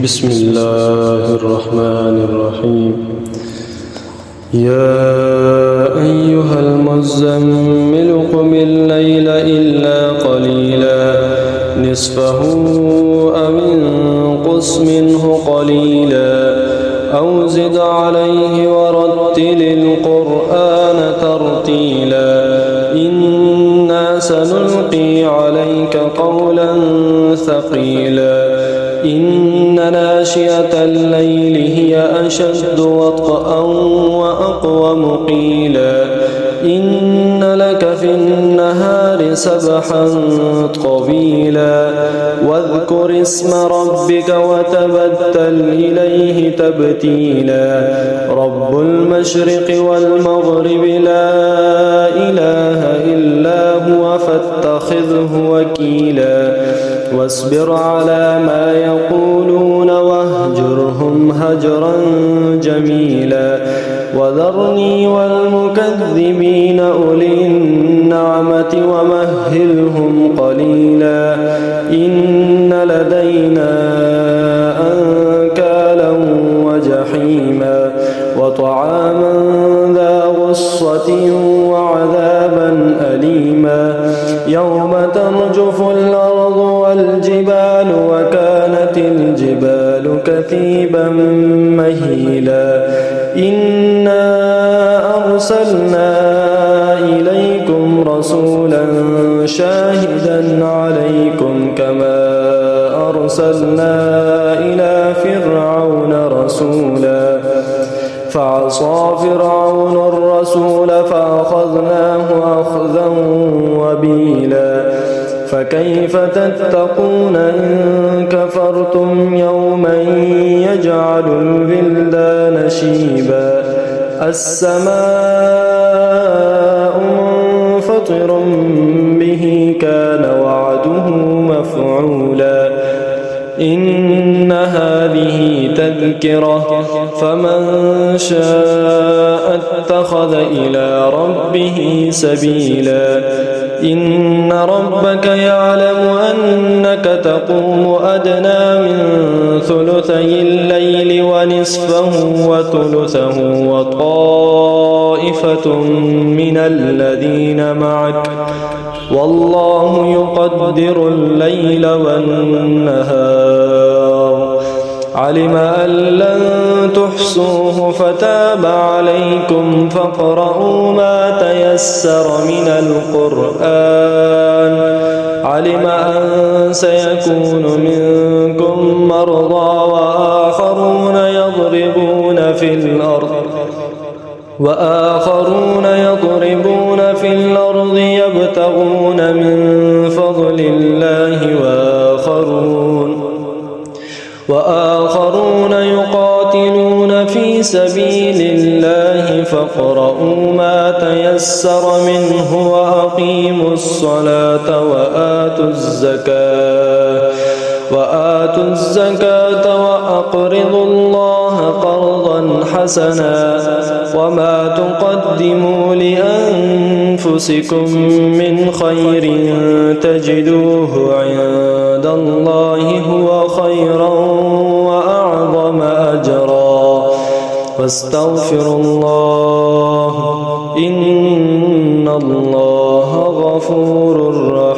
بسم الله الرحمن الرحيم. يا أيها المزمل قم الليل إلا قليلا نصفه أو انقص منه قليلا أو زد عليه ورتل القرآن ترتيلا إنا سنلقي عليك قولا ثقيلا إن ناشئة الليل هي أشد وطئا وأقوم قيلا إن لك في النهار سبحا طويلا واذكر اسم ربك وتبتل إليه تبتيلا رب المشرق والمغرب لا إله إلا هو فاتخذه وكيلا واصبر على ما يقولون واهجرهم هجرا جميلا وذرني والمكذبين أولي النعمة ومهلهم قليلا إن لدينا أنكالا وجحيما وطعاما ذا غصة وعذابا أليما يوم ترجف الأرض والجبال وكانت الجبال كثيبا مهيلا إنا أرسلنا إليكم رسولا شاهدا عليكم كما أرسلنا إلى فرعون رسولا فعصى فرعون الرسول فأخذناه أخذا وبيلا فكيف تتقون إن كفرتم يوما يجعل الولدان شيبا السماء منفطر به كان وعده مفعولا إن هذه تذكرة فمن شاء اتخذ إلى ربه سبيلا إن ربك يعلم أنك تقوم أدنى من ثلثي الليل ونصفه وثلثه وطائفة من الذين معك والله يقدر الليل والنهار علم أن لن تحصوه فتاب عليكم فاقرؤوا ما تيسر من القرآن علم أن سيكون منكم مرضى وآخرون يضربون في الأرض يبتغون من فضل الله وآخرون يقاتلون في سبيل الله فاقرؤوا ما تيسر منه وأقيموا الصلاة وآتوا الزكاة وأقرضوا الله قرضا حسنا وما تقدموا لأنفسكم من خير تجدوه عند الله هو خيرا وأعظم أجرا واستغفروا الله إن الله غفور رحيم.